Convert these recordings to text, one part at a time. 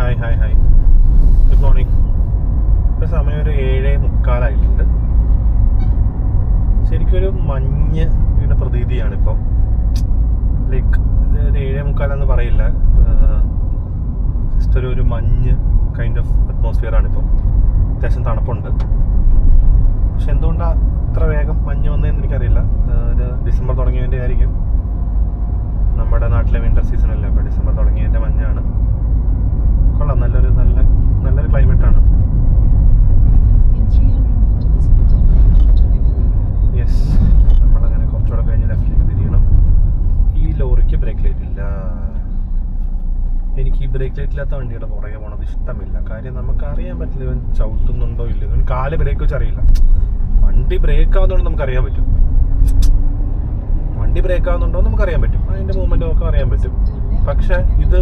Hi good morning. ഇപ്പോൾ സമയം ഒരു 7:45 ശരിക്കൊരു മഞ്ഞ് വീണ പ്രതീതിയാണിപ്പോൾ. ലൈക്ക് ഒരു 7:45 പറയില്ല, ജസ്റ്റ് ഒരു മഞ്ഞ് കൈൻഡ് ഓഫ് അറ്റ്മോസ്ഫിയറാണിപ്പോൾ. അത്യാവശ്യം തണുപ്പുണ്ട്. പക്ഷെ എന്തുകൊണ്ടാണ് ഇത്ര വേഗം മഞ്ഞ് വന്നതെന്ന് എനിക്കറിയില്ല. ഒരു ഡിസംബർ തുടങ്ങിയതിൻ്റെ ആയിരിക്കും. നമ്മുടെ നാട്ടിലെ വിൻ്റർ സീസണല്ലേ, അപ്പോൾ ഡിസംബർ തുടങ്ങിയതിൻ്റെ മഞ്ഞാണ്. കൊള്ളാം, നല്ലൊരു ക്ലൈമറ്റാണ്. യെസ്, നമ്മളങ്ങനെ കുറച്ചുകൂടെ കഴിഞ്ഞ് ലെഫ്റ്റിലേക്ക് തിരിയണം. ഈ ലോറിക്ക് ബ്രേക്ക് ലൈറ്റ് ഇല്ല. എനിക്ക് ഈ ബ്രേക്ക് ലൈറ്റ് ഇല്ലാത്ത വണ്ടിയുടെ പുറകെ പോകണത് ഇഷ്ടമില്ല. കാര്യം നമുക്ക് അറിയാൻ പറ്റില്ല ഇവൻ ചവിട്ടുന്നുണ്ടോ ഇല്ലയോ. ഇവൻ കാല് ബ്രേക്ക് വെച്ച് അറിയില്ല. വണ്ടി ബ്രേക്ക് ആവുന്നതുകൊണ്ട് നമുക്കറിയാൻ പറ്റും. വണ്ടി ബ്രേക്ക് ആവുന്നുണ്ടോ നമുക്കറിയാൻ പറ്റും, അതിൻ്റെ മൂവ്മെൻറ്റും ഒക്കെ അറിയാൻ പറ്റും. പക്ഷേ ഇത്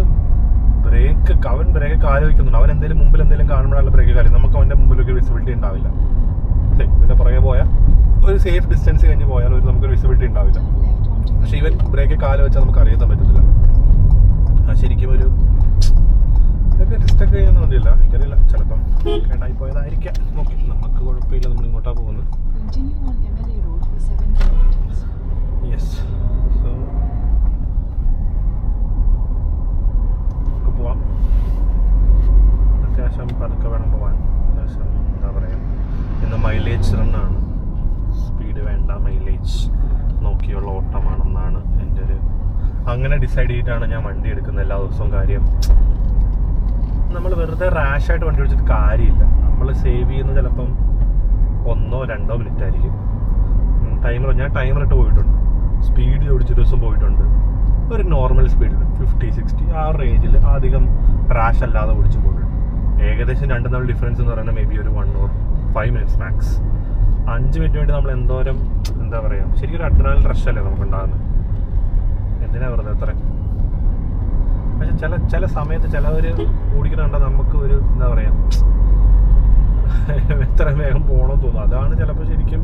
അവൻ ബ്രേക്ക് കാല് വയ്ക്കുന്നുണ്ട്. അവൻ എന്തെങ്കിലും മുമ്പിൽ എന്തെങ്കിലും കാണുമ്പോഴാണ് ബ്രേക്ക് കാര്യം. നമുക്ക് അവൻ്റെ മുമ്പിലൊക്കെ വിസിബിലിറ്റി ഉണ്ടാവില്ല. ഇതിൻ്റെ പുറകെ പോയാൽ ഒരു സേഫ് ഡിസ്റ്റൻസ് കഴിഞ്ഞ് പോയാൽ നമുക്കൊരു വിസിബിലിറ്റി ഉണ്ടാവില്ല. പക്ഷേ ഇവൻ ബ്രേക്ക് കാല് വെച്ചാൽ നമുക്ക് അറിയാൻ പറ്റത്തില്ല. ശരിക്കും ഒരു ഇതൊക്കെ ടെസ്റ്റൊക്കെ കഴിയാൻ മതിയില്ല, എനിക്കറിയില്ല. ചിലപ്പം കേടായി പോയതായിരിക്കാം. നോക്കി, നമുക്ക് കുഴപ്പമില്ല, നമ്മൾ ഇങ്ങോട്ടാണ് പോകുന്നത്. യെസ്, സോ നമുക്ക് പോവാം. അത്യാവശ്യം പതുക്കെ വേണം പോകാൻ. അത്യാവശ്യം എന്താ പറയുക, ഇന്ന് മൈലേജ് റണ്ണാണ്. സ്പീഡ് വേണ്ട, മൈലേജ് നോക്കിയുള്ള ഓട്ടമാണെന്നാണ് എൻ്റെ ഒരു അങ്ങനെ ഡിസൈഡ് ചെയ്തിട്ടാണ് ഞാൻ വണ്ടി എടുക്കുന്നത് എല്ലാ ദിവസവും. കാര്യം നമ്മൾ വെറുതെ റാഷായിട്ട് വണ്ടി ഓടിച്ചിട്ട് കാര്യമില്ല. നമ്മൾ സേവ് ചെയ്യുന്നത് ചിലപ്പം 1-2 മിനിറ്റ് ആയിരിക്കും. ഞാൻ ടൈമറിട്ട് പോയിട്ടുണ്ട്. സ്പീഡിൽ ഓടിച്ചൊരു ദിവസം പോയിട്ടുണ്ട്. ഒരു നോർമൽ സ്പീഡിൽ 50-60 ആ റേഞ്ചിൽ അധികം റാഷ് അല്ലാതെ ഓടിച്ചു പോയിട്ടുണ്ട്. ഏകദേശം 2 തമ്മിൽ ഡിഫറൻസ് എന്ന് പറയുന്നത് മേ ബി ഒരു 1 or 5 minutes മാക്സ്. 5 മിനിറ്റ് വേണ്ടി നമ്മൾ എന്തോരം എന്താ പറയുക, ശരിക്കും ഒരു അഡ്രിനാലിൻ റഷ് അല്ലേ നമുക്കുണ്ടാകുന്നത്. എന്തിനാ വെറുതെ അത്രയും. പക്ഷെ ചില സമയത്ത് ചിലവർ ഓടിക്കുന്നുണ്ട്, നമുക്ക് ഒരു എന്താ പറയുക എത്ര വേഗം പോകണമെന്ന് തോന്നും. അതാണ് ചിലപ്പോൾ ശരിക്കും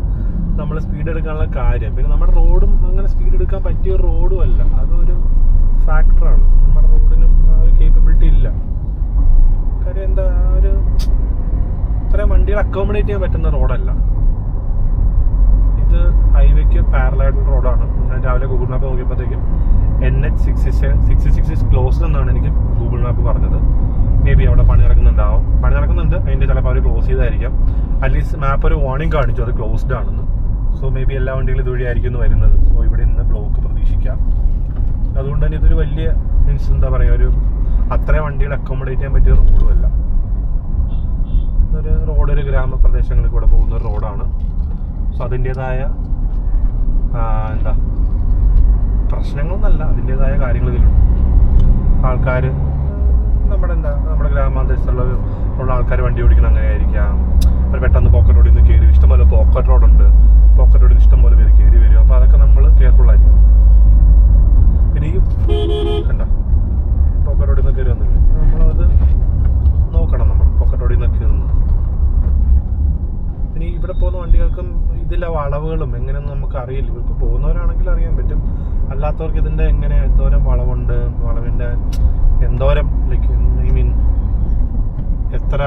നമ്മൾ സ്പീഡ് എടുക്കാനുള്ള കാര്യം. പിന്നെ നമ്മുടെ റോഡും അങ്ങനെ സ്പീഡ് എടുക്കാൻ പറ്റിയ റോഡും അല്ല, അതൊരു ഫാക്ടറാണ്. നമ്മുടെ റോഡിനും ആ ഒരു കേപ്പബിലിറ്റി ഇല്ല. കാര്യം എന്താ, ഒരു ഇത്രയും വണ്ടികൾ അക്കോമഡേറ്റ് ചെയ്യാൻ പറ്റുന്ന റോഡല്ല ഇത്. ഹൈവേക്ക് പാരലായിട്ടുള്ള റോഡാണ്. ഞാൻ രാവിലെ ഗൂഗിൾ മാപ്പ് നോക്കിയപ്പോഴത്തേക്കും NH 66 ഇസ് ക്ലോസ്ഡ് എന്നാണ് എനിക്ക് ഗൂഗിൾ മാപ്പ് പറഞ്ഞത്. മേ ബി അവിടെ പണി നടക്കുന്നുണ്ട്. അതിൻ്റെ ചിലപ്പോൾ അവർ ക്ലോസ് ചെയ്തായിരിക്കാം. അറ്റ്ലീസ്റ്റ് മാപ്പ് ഒരു വാർണിംഗ് കാണിച്ചു അത് ക്ലോസ്ഡ് ആണെന്ന്. സോ മേ ബി എല്ലാ വണ്ടികളും ഇതുവഴി ആയിരിക്കും വരുന്നത്. സോ ഇവിടെ ഇന്ന് ബ്ലോക്ക് പ്രതീക്ഷിക്കാം. അതുകൊണ്ട് തന്നെ ഇതൊരു വലിയ മീൻസ് എന്താ പറയുക, ഒരു അത്രയും വണ്ടികൾ അക്കോമഡേറ്റ് ചെയ്യാൻ പറ്റിയ റോഡുമല്ല. ഒരു ഗ്രാമപ്രദേശങ്ങളിൽ കൂടെ പോകുന്ന ഒരു റോഡാണ്. സോ അതിൻ്റേതായ എന്താ പ്രശ്നങ്ങളൊന്നല്ല, അതിൻ്റേതായ കാര്യങ്ങൾ ഇതിലുണ്ട്. ആൾക്കാർ നമ്മുടെ ഗ്രാമാന്തരത്തുള്ള ആൾക്കാർ വണ്ടി ഓടിക്കണം, അങ്ങനെ ആയിരിക്കാം. അവർ പെട്ടെന്ന് പോക്കറ്റ് റോഡിൽ നിന്ന് കയറി, ഇഷ്ടംപോലെ പോക്കറ്റ് റോഡുണ്ട്, പോക്കറ്റ് റോഡിൽ ഇഷ്ടംപോലെ പേര് കയറി വരും. അപ്പോൾ അതൊക്കെ നമ്മൾ കെയർഫുള്ളായിരിക്കും. പിന്നെ ഈ കണ്ട പോക്കറ്റ് റോഡിൽ നിന്ന് കയറി വന്നില്ല, നമ്മളത് നോക്കണം. നമ്മൾ പോക്കറ്റ് റോഡിൽ നിന്ന് കയറുന്നത്. പിന്നെ ഇവിടെ പോകുന്ന വണ്ടികൾക്കും ഇതിലെ വളവുകളും എങ്ങനെയൊന്നും നമുക്ക് അറിയില്ല. ഇവർക്ക് പോകുന്നവരാണെങ്കിൽ അറിയാൻ പറ്റും, അല്ലാത്തവർക്ക് ഇതിൻ്റെ എങ്ങനെ എന്തോരം വളവുണ്ട്, വളവിൻ്റെ എന്തോരം ലൈക്ക് ഐ മീൻ എത്ര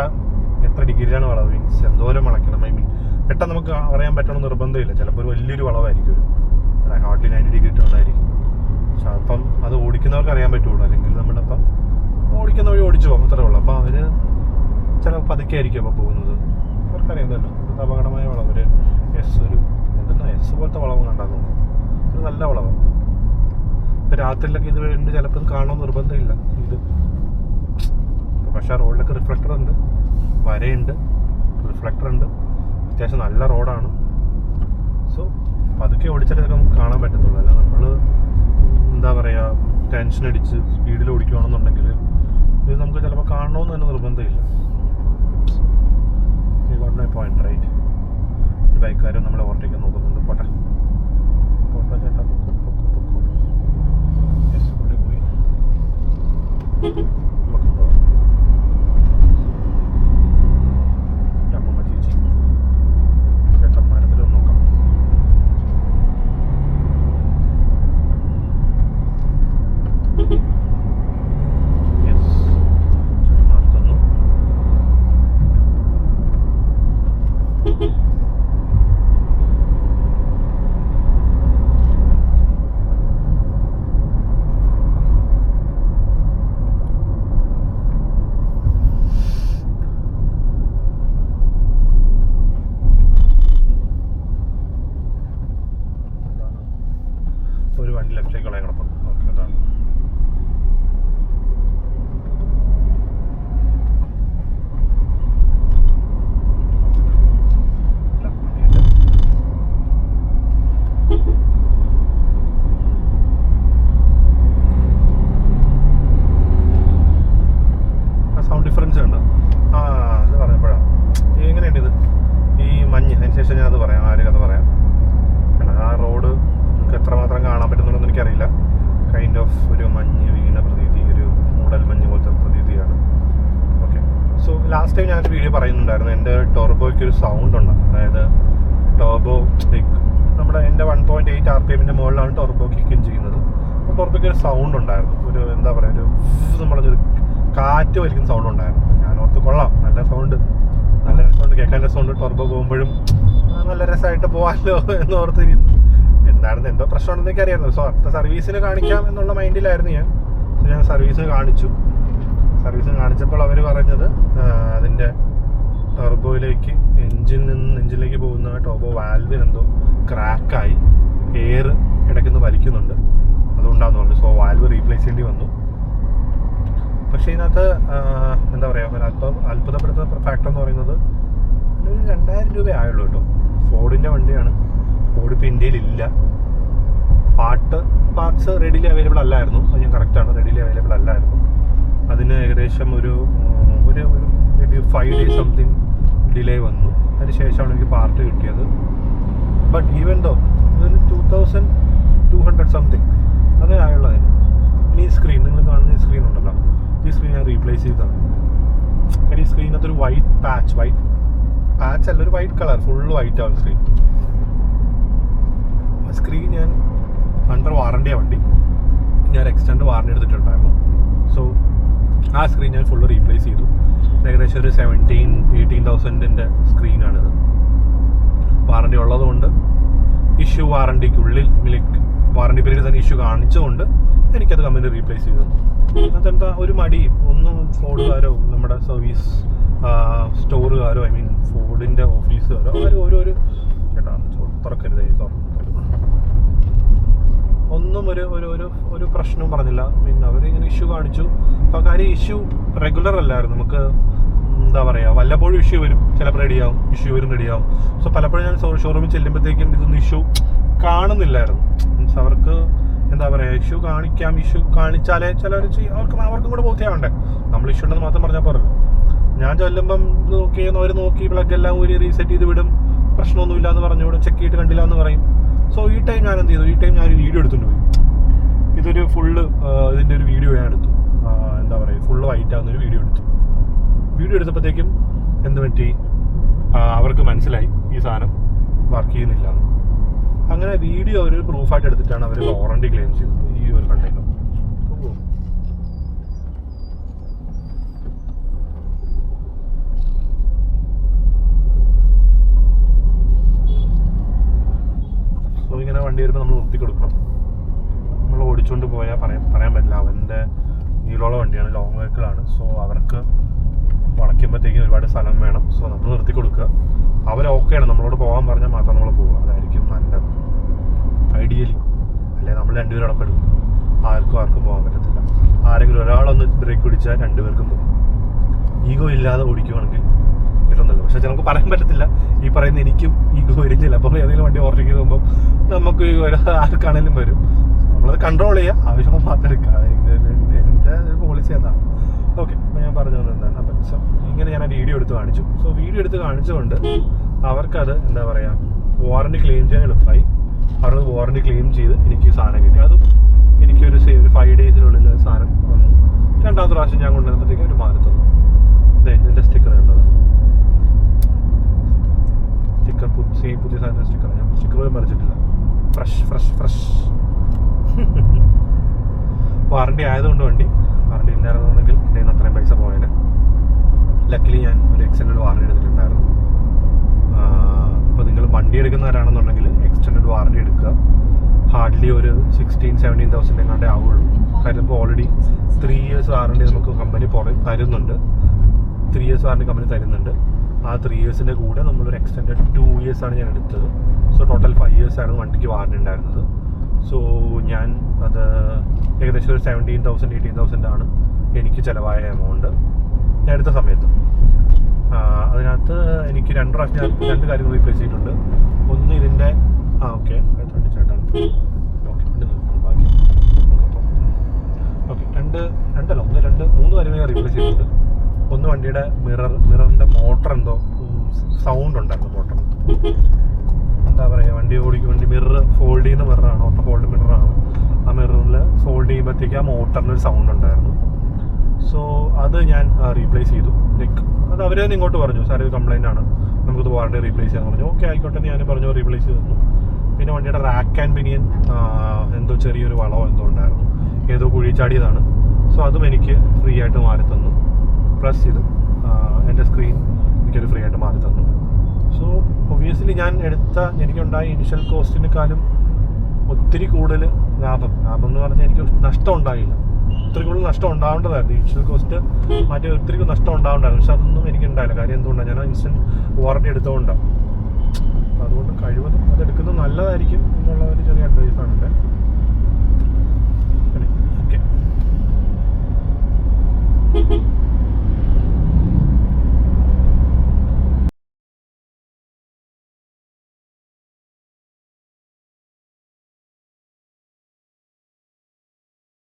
ഡിഗ്രിയാണ് വളവ്, മീൻസ് എന്തോരം വളയ്ക്കണം. ഐ മീൻ പെട്ടെന്ന് നമുക്ക് അറിയാൻ പറ്റണമെന്ന് നിർബന്ധമില്ല. ചിലപ്പോൾ ഒരു വലിയൊരു വളവായിരിക്കും, ഒരു ഹാർഡ്ലി 90 ഡിഗ്രി ഇട്ടുള്ളതായിരിക്കും. പക്ഷെ അപ്പം അത് ഓടിക്കുന്നവർക്ക് അറിയാൻ പറ്റുള്ളൂ. അല്ലെങ്കിൽ നമ്മളിപ്പം ഓടിക്കുന്ന വഴി ഓടിച്ചു പോകും, അത്രേ ഉള്ളൂ. അപ്പോൾ അവർ ചിലപ്പോൾ പതുക്കെ ആയിരിക്കും അപ്പോൾ പോകുന്നത്. അവർക്കറിയാമല്ലോ ഒരു അപകടമായ വളവ്, ഒരു എസ് പോലത്തെ വളവ് കണ്ടാൽ ഒരു നല്ല വളവാണ്. ഇപ്പം രാത്രിയിലൊക്കെ ഇത് വേണ്ടി ചിലപ്പോൾ കാണണമെന്ന് നിർബന്ധമില്ല ഇത്. പക്ഷേ റോഡിലൊക്കെ റിഫ്ലക്ടർ ഉണ്ട്, വരയുണ്ട്, റിഫ്ലക്ടർ ഉണ്ട്. അത്യാവശ്യം നല്ല റോഡാണ്. സോ പതുക്കെ ഓടിച്ചാലേ ഇതൊക്കെ നമുക്ക് കാണാൻ പറ്റത്തുള്ളൂ. അല്ല നമ്മൾ എന്താ പറയുക ടെൻഷൻ അടിച്ച് സ്പീഡിൽ ഓടിക്കുകയാണെന്നുണ്ടെങ്കിൽ ഇത് നമുക്ക് ചിലപ്പോൾ കാണണമെന്ന് തന്നെ നിർബന്ധമില്ല. Point right. ഒരു ബൈക്കുകാരും നമ്മളെ ഓവർടേക്ക് നോക്കുന്നുണ്ട്. പോട്ടെ ചേട്ടാ, പൊക്കോ. യെസ്, ഇവിടെ പോയി നമുക്ക് പോകാം. അമ്മമ്മ ചേച്ചി ചേട്ടന്മാരത്തിലും നോക്കാം. യെസ്, ലാസ്റ്റ് ടൈം ഞാനൊരു വീഡിയോ പറയുന്നുണ്ടായിരുന്നു, എൻ്റെ ടോർബോയ്ക്ക് ഒരു സൗണ്ട് ഉണ്ട്. അതായത് ടോർബോ ലൈക്ക് നമ്മുടെ എൻ്റെ 1.8 RPM മുകളിലാണ് ടോർബോ കിക്ക് ഇൻ ചെയ്യുന്നത്. അപ്പോൾ ടോർബോയ്ക്ക് ഒരു സൗണ്ട് ഉണ്ടായിരുന്നു, ഒരു എന്താ പറയുക, ഒരു എന്ന് പറഞ്ഞൊരു കാറ്റ് വലിക്കുന്ന സൗണ്ട് ഉണ്ടായിരുന്നു. ഞാൻ ഓർത്ത് കൊള്ളാം, നല്ല സൗണ്ട് കേൾക്കാൻ രസമുണ്ട്, ടോർബോ പോകുമ്പോഴും നല്ല രസമായിട്ട് പോകാമല്ലോ എന്ന് ഓർത്തിരുന്നു. എന്താണെന്ന് എന്തോ പ്രശ്നമുണ്ടെന്ന് എനിക്ക് അറിയാമായിരുന്നു. സോ അടുത്ത സർവീസിന് കാണിക്കാം എന്നുള്ള മൈൻഡിലായിരുന്നു ഞാൻ. ഞാൻ സർവീസിന് കാണിച്ചപ്പോൾ അവർ പറഞ്ഞത് അതിൻ്റെ ടർബോയിലേക്ക് എഞ്ചിനിലേക്ക് പോകുന്ന ടർബോ വാൽവിന് എന്തോ ക്രാക്കായി എയർ ഇടയ്ക്കുന്ന് വലിക്കുന്നുണ്ട്, അതുകൊണ്ടാന്ന് പറഞ്ഞു. സോ വാൽവ് റീപ്ലേസ് ചെയ്യേണ്ടി വന്നു. പക്ഷേ ഇതിനകത്ത് എന്താ പറയുക, അത്ഭുതപ്പെടുത്തുന്ന ഫാക്ടർ എന്ന് പറയുന്നത് ഒരു 2000 രൂപ ആയുള്ളൂ കേട്ടോ. ഫോർഡിൻ്റെ വണ്ടിയാണ്. ഫോർഡ് ഇപ്പോൾ ഇന്ത്യയിലില്ല. പാർട്സ് റെഡിലി അവൈലബിൾ അല്ലായിരുന്നു. അത് ഞാൻ കറക്റ്റാണ്, റെഡിലി അവൈലബിൾ അല്ലായിരുന്നു. അതിന് ഏകദേശം ഒരു 5 days സംതിങ് ഡിലേ വന്നു. അതിന് ശേഷമാണ് എനിക്ക് പാർട്ട് കിട്ടിയത്. ബട്ട് ഈവൻ ദോ ഇതൊരു 2200 സംതിങ് അതേ ആയുള്ളതിന്. ഇനി ഈ സ്ക്രീൻ, നിങ്ങൾ കാണുന്ന ഈ സ്ക്രീൻ ഉണ്ടല്ലോ, ഈ സ്ക്രീൻ ഞാൻ റീപ്ലേസ് ചെയ്തതാണ്. കാരണം ഈ സ്ക്രീനകത്തൊരു വൈറ്റ് പാച്ച് അല്ല, ഒരു വൈറ്റ് കളർ, ഫുള്ള് വൈറ്റ് ആണ് സ്ക്രീൻ. സ്ക്രീൻ ഞാൻ അണ്ടർ വാറണ്ടിയാണ് വണ്ടി, ഞാൻ എക്സ്റ്റൻഡ് വാറണ്ടി എടുത്തിട്ടുണ്ടായിരുന്നു. സോ ആ സ്ക്രീൻ ഞാൻ ഫുള്ള് റീപ്ലേസ് ചെയ്തു. ഏകദേശം ഒരു 17,000-18,000 സ്ക്രീനാണിത്. വാറണ്ടി ഉള്ളതുകൊണ്ട് ഇഷ്യൂ വാറണ്ടിക്കുള്ളിൽ വാറണ്ടി പീരീഡ് തന്നെ ഇഷ്യൂ കാണിച്ചുകൊണ്ട് എനിക്കത് കമ്പനി റീപ്ലേസ് ചെയ്തു. അതെന്താ ഒരു മടിയും ഒന്നും ഫോർഡുകാരോ നമ്മുടെ സർവീസ് സ്റ്റോറുകാരോ ഫോർഡിൻ്റെ ഓഫീസുകാരോ ആരും ഒരു ചേട്ടാ തുറക്കരുതേ ഒന്നും ഒരു പ്രശ്നവും പറഞ്ഞില്ല. അവരിങ്ങനെ ഇഷ്യൂ കാണിച്ചു. അപ്പോൾ കാര്യം ഇഷ്യൂ റെഗുലർ അല്ലായിരുന്നു. നമുക്ക് എന്താ പറയുക, വല്ലപ്പോഴും ഇഷ്യൂ വരും, ചിലപ്പോൾ റെഡിയാവും, റെഡിയാവും. സോ പലപ്പോഴും ഞാൻ ഷോറൂമിൽ ചെല്ലുമ്പോഴത്തേക്കും ഇതൊന്നും ഇഷ്യൂ കാണുന്നില്ലായിരുന്നു. മീൻസ് അവർക്ക് എന്താ പറയുക, ഇഷ്യൂ കാണിച്ചാലേ അവർക്കും കൂടെ ബോധ്യമാവണ്ടേ. നമ്മൾ ഇഷ്യൂ ഉണ്ടെന്ന് മാത്രം പറഞ്ഞാൽ പോരല്ലോ. ഞാൻ ചെല്ലുമ്പം അവർ നോക്കി പ്ലഗ് എല്ലാം ഊരി റീസെറ്റ് ചെയ്ത് വിടും, പ്രശ്നമൊന്നുമില്ല എന്ന് പറഞ്ഞുകൂടും, ചെക്ക് ചെയ്തിട്ട് കണ്ടില്ല എന്ന് പറയും. സോ ഈ ടൈം ഞാൻ എന്ത് ചെയ്തു, ഞാനൊരു വീഡിയോ എടുത്തുകൊണ്ട് പോയി. ഇതൊരു ഫുള്ള് ഇതിൻ്റെ ഒരു വീഡിയോ ഞാൻ എടുത്തു. എന്താ പറയുക, ഫുള്ള് വൈറ്റ് ആകുന്നൊരു വീഡിയോ എടുത്തപ്പോഴത്തേക്കും എന്ത് പറ്റി, അവർക്ക് മനസ്സിലായി ഈ സാധനം വർക്ക് ചെയ്യുന്നില്ല. അങ്ങനെ വീഡിയോ അവർ പ്രൂഫായിട്ട് എടുത്തിട്ടാണ് അവർ വാറണ്ടി ക്ലെയിം ചെയ്തത് ഈ ഒരു കണ്ടെയ്നർ. സോ ഇങ്ങനെ വണ്ടി വരുമ്പോൾ നമ്മൾ നിർത്തി കൊടുക്കണം. നമ്മൾ ഓടിച്ചുകൊണ്ട് പോയാൽ പറയാൻ പറ്റില്ല. അവൻ്റെ നീളമുള്ള വണ്ടിയാണ്, ലോങ് വെഹിക്കിളാണ്. സോ അവർക്ക് വളയ്ക്കുമ്പോഴത്തേക്കും ഒരുപാട് സ്ഥലം വേണം. സോ നമ്മൾ നിർത്തി കൊടുക്കുക. അവർ ഓക്കെയാണ്, നമ്മളോട് പോകാൻ പറഞ്ഞാൽ മാത്രം നമ്മൾ പോവുക. അതായിരിക്കും നല്ലത് ഐഡിയലി. അല്ലെങ്കിൽ നമ്മൾ രണ്ടുപേരും ഇടപെടും, ആർക്കും പോകാൻ പറ്റത്തില്ല. ആരെങ്കിലും ഒരാളൊന്ന് ബ്രേക്ക് പിടിച്ചാൽ രണ്ടുപേർക്കും പോകും. ഈഗോ ഇല്ലാതെ ഓടിക്കുവാണെങ്കിൽ വരുന്നില്ല. പക്ഷെ നമുക്ക് പറയാൻ പറ്റത്തില്ല. ഈ പറയുന്ന എനിക്കും ഈഗോ വരുന്നില്ല. അപ്പം ഏതെങ്കിലും വണ്ടി ഓവർടേക്ക് പോകുമ്പോൾ നമുക്ക് ആർക്കാണേലും വരും. നമ്മളത് കൺട്രോൾ ചെയ്യുക, ആവശ്യമുള്ള മാത്രം എടുക്കുക. എൻ്റെ ഒരു പോളിസി അതാണ്. ഓക്കെ, അപ്പോൾ ഞാൻ പറഞ്ഞു എന്താണ്. അപ്പം സോ ഇങ്ങനെ ഞാൻ ആ വീഡിയോ എടുത്ത് കാണിച്ചു. സോ വീഡിയോ എടുത്ത് കാണിച്ചുകൊണ്ട് അവർക്കത് എന്താ പറയുക, വാറണ്ടി ക്ലെയിം ചെയ്യാൻ എളുപ്പമായി. അവർ വാറണ്ടി ക്ലെയിം ചെയ്ത് എനിക്ക് സാധനം കിട്ടി. അതും എനിക്കൊരു 5 days സാധനം വന്നു. രണ്ടാമത്തെ പ്രാവശ്യം ഞാൻ കൊണ്ടുവന്നപ്പോഴത്തേക്കും ഒരു മാറി തന്നു. ഇതിൻ്റെ സ്റ്റിക്കർ ഉണ്ടത്, സ്റ്റിക്കർ പുതിയ സാധനം സ്റ്റിക്കർ. ഞാൻ സ്റ്റിക്കർ പോലും മറിച്ചിട്ടില്ല. ഫ്രഷ് വാറണ്ടി ആയതുകൊണ്ട് വാറണ്ടി ഇല്ലായിരുന്നുണ്ടെങ്കിൽ എൻ്റെ കയ്യിൽ നിന്ന് അത്രയും പൈസ പോയേനെ. ലക്കിലി ഞാൻ ഒരു എക്സ്റ്റൻഡ് വാറണ്ടി എടുത്തിട്ടുണ്ടായിരുന്നു. അപ്പോൾ നിങ്ങൾ വണ്ടി എടുക്കുന്നവരാണെന്നുണ്ടെങ്കിൽ എക്സ്റ്റൻഡ് വാറണ്ടി എടുക്കുക. ഹാർഡ്ലി ഒരു 16,000-17,000 എങ്ങാണ്ടേ ആവുള്ളൂ. കാര്യം ഇപ്പോൾ ഓൾറെഡി 3 years വാറണ്ടി നമുക്ക് കമ്പനി തരുന്നുണ്ട്. 3 years വാറണ്ടി കമ്പനി തരുന്നുണ്ട്. ആ 3 yearsൻ്റെ കൂടെ നമ്മളൊരു എക്സ്റ്റൻഡ് 2 years ആണ് ഞാൻ എടുത്തത്. സോ ടോട്ടൽ 5 years ആയിരുന്നു വണ്ടിക്ക് വാറണ്ടി ഉണ്ടായിരുന്നത്. സോ ഞാൻ അത് ഏകദേശം ഒരു 17,000-18,000 ആണ് എനിക്ക് ചിലവായ എമൗണ്ട് ഞാൻ എടുത്ത സമയത്ത്. അതിനകത്ത് എനിക്ക് 2 പ്രാവശ്യം 2 കാര്യങ്ങൾ റീപ്ലേസ് ചെയ്തിട്ടുണ്ട്. ഒന്ന് ഇതിൻ്റെ ഓക്കെ ചേട്ടാ ഓക്കെ ബാക്കി ഓക്കെ 3 കാര്യങ്ങൾ ഞാൻ റീപ്ലേസ് ചെയ്തിട്ടുണ്ട്. ഒന്ന് വണ്ടിയുടെ മിററിൻ്റെ മോട്ടർ എന്തോ സൗണ്ട് ഉണ്ടായിരുന്നു. മോട്ടർ എന്താ പറയുക, വണ്ടി മിറർ ഫോൾഡ് ചെയ്യുന്ന മിററാണ്, ഓട്ടോ ഫോൾഡ് മിററാണ്. ആ മിററിൽ ഫോൾഡ് ചെയ്യുമ്പോഴത്തേക്ക് ആ മോട്ടറിനൊരു സൗണ്ട് ഉണ്ടായിരുന്നു. സോ അത് അത് ഞാൻ റീപ്ലേസ് ചെയ്തു. ലൈക്ക് അത് അവർ തന്നെ ഇങ്ങോട്ട് പറഞ്ഞു, സാർ ഇത് കംപ്ലൈൻ്റ് ആണ്, നമുക്കിത് വാറണ്ടി റീപ്ലേസ് ചെയ്യാൻ പറഞ്ഞു. ഓക്കെ ആയിക്കോട്ടെ ഞാൻ പറഞ്ഞു, റീപ്ലേസ് ചെയ്ത് തന്നു. പിന്നെ വണ്ടിയുടെ റാക്ക് ആൻഡ് പിനിയൻ എന്തോ ചെറിയൊരു വളവോ എന്തോ ഉണ്ടായിരുന്നു, ഏതോ കുഴി ചാടിയതാണ്. സോ അതും എനിക്ക് ഫ്രീ ആയിട്ട് മാറി തന്നു. പ്ലസ് ഇത് എൻ്റെ സ്ക്രീൻ എനിക്കൊരു ഫ്രീ ആയിട്ട് മാറി തന്നു. സോ ഒബ്വിയസ്ലി ഞാൻ എനിക്കുണ്ടായ ഇനിഷ്യൽ കോസ്റ്റിനേക്കാളും ഒത്തിരി കൂടുതൽ ലാഭം എന്ന് പറഞ്ഞാൽ എനിക്ക് നഷ്ടം ഉണ്ടായില്ല. ഒത്തിരി കൂടുതൽ നഷ്ടം ഉണ്ടാവേണ്ടതായിരുന്നു. ഇനിഷ്യൽ കോസ്റ്റ് മാറ്റി ഒത്തിരി നഷ്ടം ഉണ്ടാവേണ്ടതായിരുന്നു. പക്ഷെ അതൊന്നും എനിക്ക് ഉണ്ടായില്ല. കാര്യം എന്തുകൊണ്ടാണ്, ഞാൻ ഇൻസ്റ്റൻറ്റ് വാറണ്ടി എടുത്തുകൊണ്ടാണ്. അതുകൊണ്ട് കഴിവതും അതെടുക്കുന്നത് നല്ലതായിരിക്കും എന്നുള്ള ഒരു ചെറിയ അഡ്വൈസാണ് എൻ്റെ.